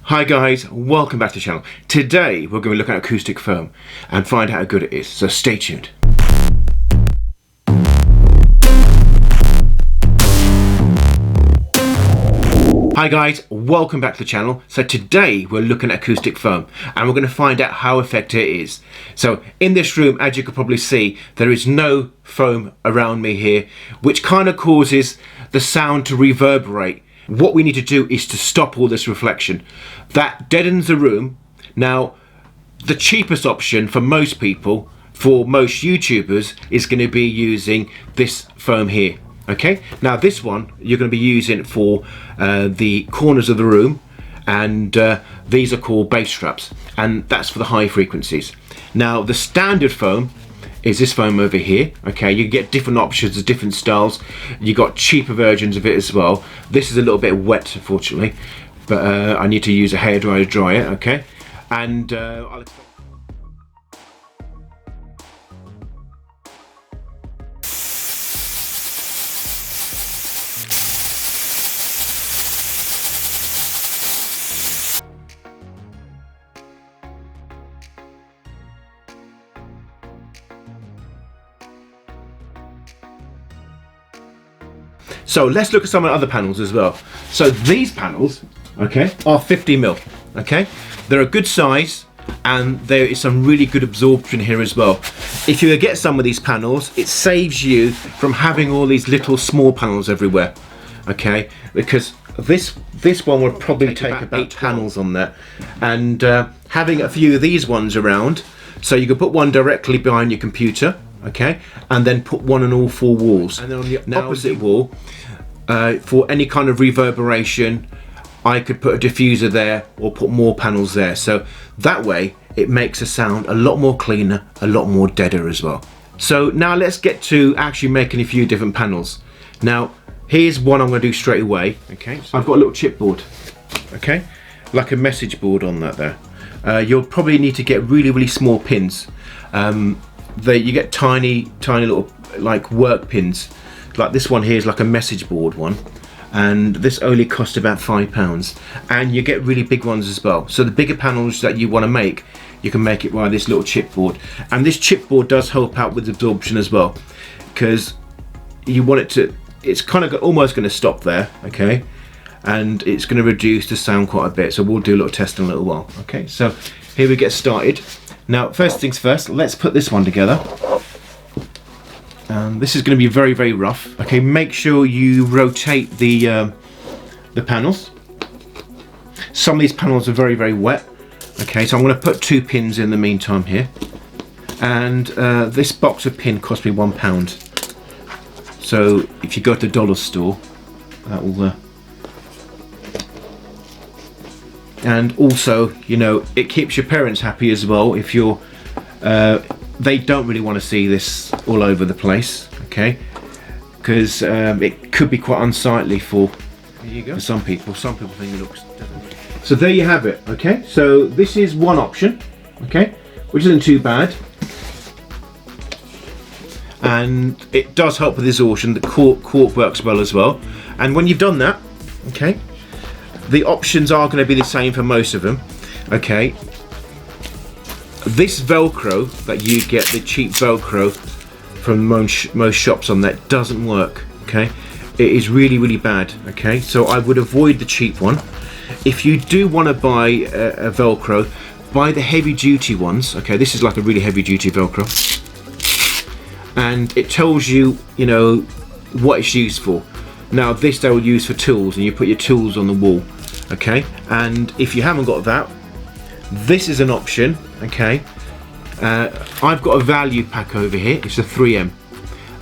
Hi guys, welcome back to the channel. Today we're going to look at acoustic foam and find out how good it is, so stay tuned. Hi guys, welcome back to the channel. So today we're looking at acoustic foam and we're going to find out how effective it is. So in this room, as you can probably see, there is no foam around me here, which kind of causes the sound to reverberate. What we need to do is to stop all this reflection. That deadens the room. Now, the cheapest option for most people, for most YouTubers, is going to be using this foam here. Okay, now this one you're going to be using for the corners of the room, and these are called bass traps, and that's for the high frequencies. Now the standard foam is this foam over here. Okay, you get different options, different styles. You got cheaper versions of it as well. This is a little bit wet, unfortunately, but I need to use a hairdryer to dry it. Okay, and so let's look at some of the other panels as well. So these panels, okay, are 50mm. Okay, they're a good size, and there is some really good absorption here as well. If you get some of these panels, it saves you from having all these little small panels everywhere. Okay, because this one would probably take about 8 panels on there, and having a few of these ones around, so you could put one directly behind your computer. Okay, and then put one on all 4 walls, and then on the opposite wall, for any kind of reverberation, I could put a diffuser there or put more panels there, so that way it makes the sound a lot more cleaner, a lot more deader as well. So now let's get to actually making a few different panels. Now here's one I'm going to do straight away. Okay, so I've got a little chipboard, okay, like a message board on that there. You'll probably need to get really small pins. You get tiny little like work pins, like this one here is like a message board one, and this only cost about £5, and you get really big ones as well. So the bigger panels that you want to make, you can make it by this little chipboard, and this chipboard does help out with absorption as well, because you want it to, it's kind of almost going to stop there, okay, and it's going to reduce the sound quite a bit. So we'll do a little test in a little while. Okay, so here we get started. Now, first things first, let's put this one together. This is going to be very rough. Okay, make sure you rotate the panels. Some of these panels are very wet. Okay, so I'm going to put 2 pins in the meantime here. And this box of pin cost me £1. So if you go to the dollar store, that will. And also, you know, it keeps your parents happy as well. If you're, they don't really want to see this all over the place, okay? Because it could be quite unsightly for some people. Some people think it looks. So there you have it, okay? So this is one option, okay, which isn't too bad, and it does help with absorption. The cork works well as well. And when you've done that, okay, the options are going to be the same for most of them. Okay, this Velcro that you get, the cheap Velcro from most shops on that, doesn't work. Okay, it is really bad. Okay, so I would avoid the cheap one. If you do want to buy a Velcro, buy the heavy duty ones. Okay, this is like a really heavy duty Velcro, and it tells you, you know, what it's used for. Now this they will use for tools, and you put your tools on the wall. Okay, and if you haven't got that, this is an option. Okay, I've got a value pack over here. It's a 3M,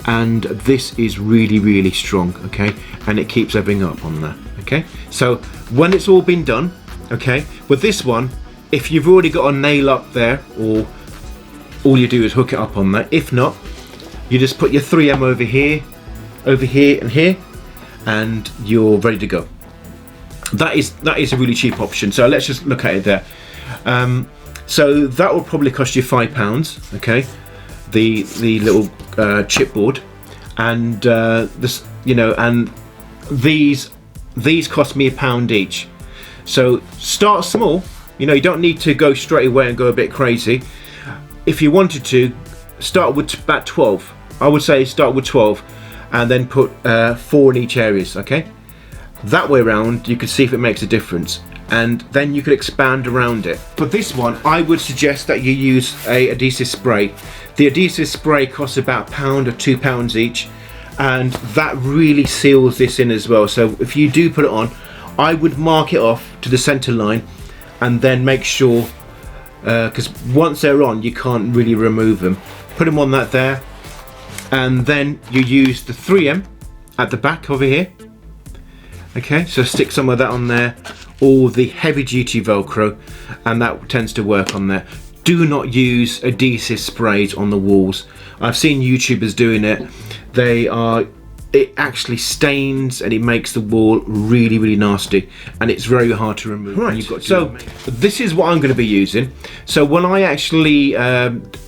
and this is really strong. Okay, and it keeps everything up on there. Okay, so when it's all been done, okay, with this one, if you've already got a nail up there, or all you do is hook it up on there. If not, you just put your 3M over here, and here, and you're ready to go. That is a really cheap option. So let's just look at it there. So that will probably cost you £5. Okay, the little chipboard, and this, you know, and these cost me £1 each. So start small. You know, you don't need to go straight away and go a bit crazy. If you wanted to, start with about 12. I would say start with 12 and then put 4 in each areas, okay? That way around, you can see if it makes a difference, and then you could expand around it. For this one, I would suggest that you use a adhesive spray. The adhesive spray costs about £1 or £2 each, and that really seals this in as well. So if you do put it on, I would mark it off to the center line and then make sure, because once they're on, you can't really remove them. Put them on that there, and then you use the 3M at the back over here. Okay, so stick some of that on there, or the heavy duty Velcro, and that tends to work on there. Do not use adhesive sprays on the walls. I've seen YouTubers doing it. It actually stains and it makes the wall really, really nasty, and it's very hard to remove. Right, so this is what I'm going to be using. So when I actually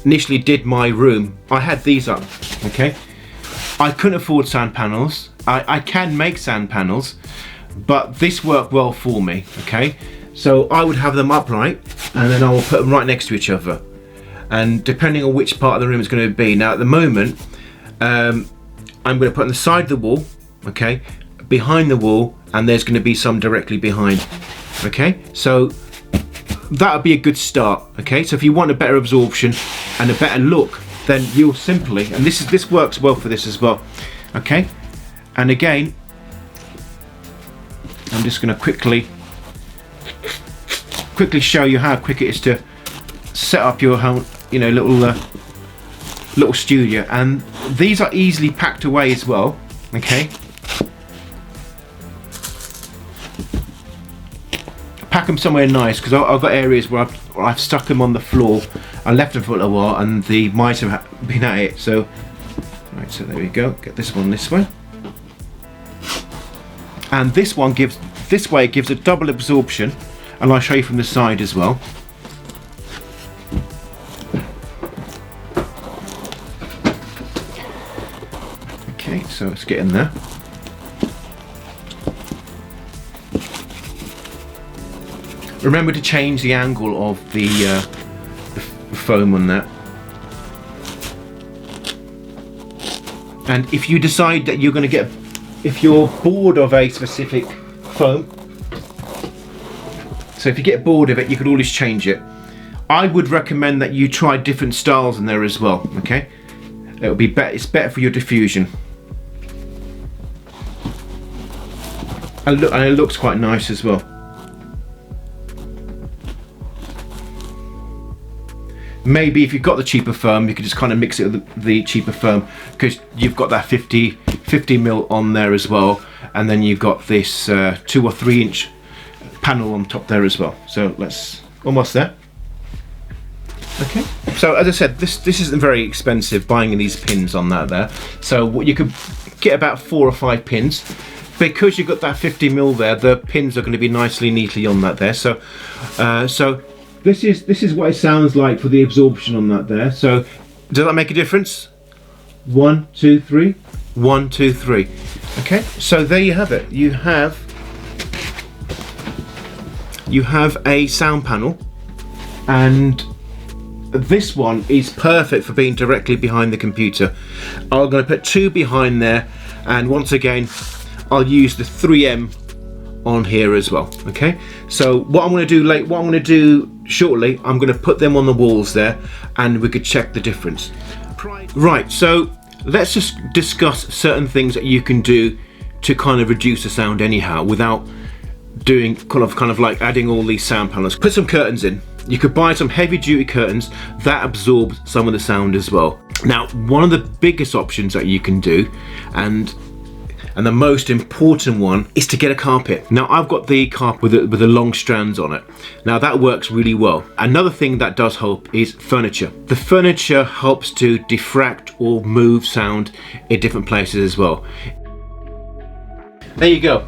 initially did my room, I had these up, okay? I couldn't afford sound panels. I can make sound panels, but this worked well for me, okay? So I would have them upright, and then I will put them right next to each other. And depending on which part of the room it's going to be. Now at the moment, I'm going to put on the side of the wall, okay, behind the wall, and there's going to be some directly behind, okay? So that would be a good start, okay? So if you want a better absorption and a better look, then you'll simply, and this works well for this as well, okay? And again, I'm just going to quickly show you how quick it is to set up your home, you know, little studio. And these are easily packed away as well, okay? Pack them somewhere nice, because I've got areas where I've stuck them on the floor. I left them for a little while and the mice have been at it. So, right, so there we go. Get this one this way. And this one gives a double absorption, and I'll show you from the side as well. Okay, so let's get in there. Remember to change the angle of the foam on that. And if you decide that you're going to if you're bored of a specific foam, so if you get bored of it, you could always change it. I would recommend that you try different styles in there as well, okay? It'll be better. It's better for your diffusion. And it looks quite nice as well. Maybe if you've got the cheaper foam, you could just kind of mix it with the cheaper foam, because you've got that 50mm on there as well, and then you've got this 2 or 3 inch panel on top there as well. So let's, almost there. Okay. So as I said, this isn't very expensive, buying these pins on that there. So you could get about 4 or 5 pins. Because you've got that 50mm there, the pins are going to be neatly on that there. So this is what it sounds like for the absorption on that there. So does that make a difference? 1, 2, 3. 1, 2, 3. Okay. So there you have it. You have a sound panel, and this one is perfect for being directly behind the computer. I'm going to put 2 behind there, and once again I'll use the 3M on here as well. Okay, so what I'm going to do shortly, I'm going to put them on the walls there, and we could check the difference. Right, so let's just discuss certain things that you can do to kind of reduce the sound anyhow, without doing kind of like adding all these sound panels. Put some curtains in. You could buy some heavy duty curtains that absorb some of the sound as well. Now, one of the biggest options that you can do, and the most important one, is to get a carpet. Now I've got the carpet with the long strands on it. Now that works really well. Another thing that does help is furniture. The furniture helps to diffract or move sound in different places as well. There you go.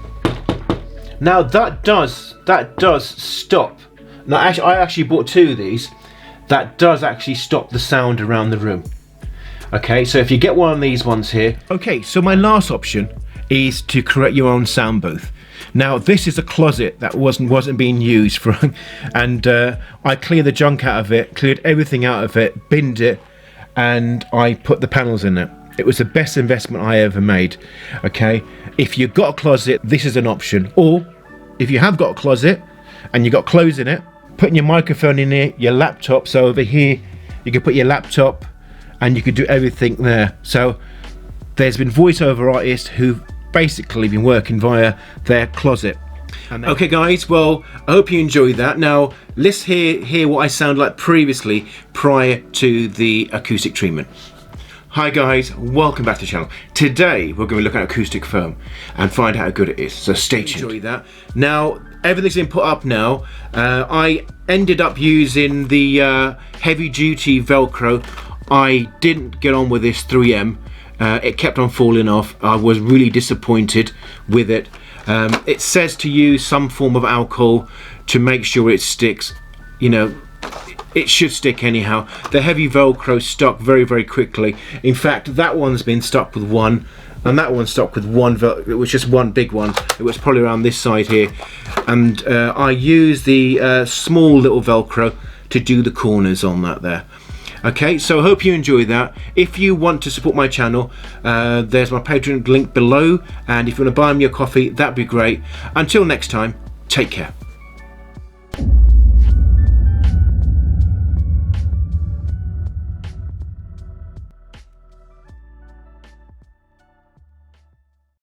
Now that does stop. Now I actually bought 2 of these. That does actually stop the sound around the room. Okay, so if you get one of these ones here. Okay, so my last option is to create your own sound booth. Now this is a closet that wasn't being used for, and I cleared the junk out of it, cleared everything out of it, binned it, and I put the panels in it. It was the best investment I ever made. Okay, if you've got a closet, this is an option. Or if you have got a closet and you've got clothes in it, putting your microphone in here, your laptop. So over here you can put your laptop and you could do everything there. So there's been voiceover artists who've basically been working via their closet. Okay guys, well, I hope you enjoyed that. Now let's hear what I sound like previously, prior to the acoustic treatment. Hi guys, welcome back to the channel. Today we're going to look at acoustic foam and find out how good it is, so stay tuned. Enjoy that. Now everything's been put up now. I ended up using the heavy duty Velcro. I didn't get on with this 3M. It kept on falling off. I was really disappointed with it. It says to use some form of alcohol to make sure it sticks. You know, it should stick anyhow. The heavy Velcro stuck very, very quickly. In fact, that one's been stuck with one, and that one stuck with one. It was just one big one. It was probably around this side here. And I used the small little Velcro to do the corners on that there. Okay, so I hope you enjoy that. If you want to support my channel, there's my Patreon link below, and if you want to buy me a coffee, that'd be great. Until next time, take care.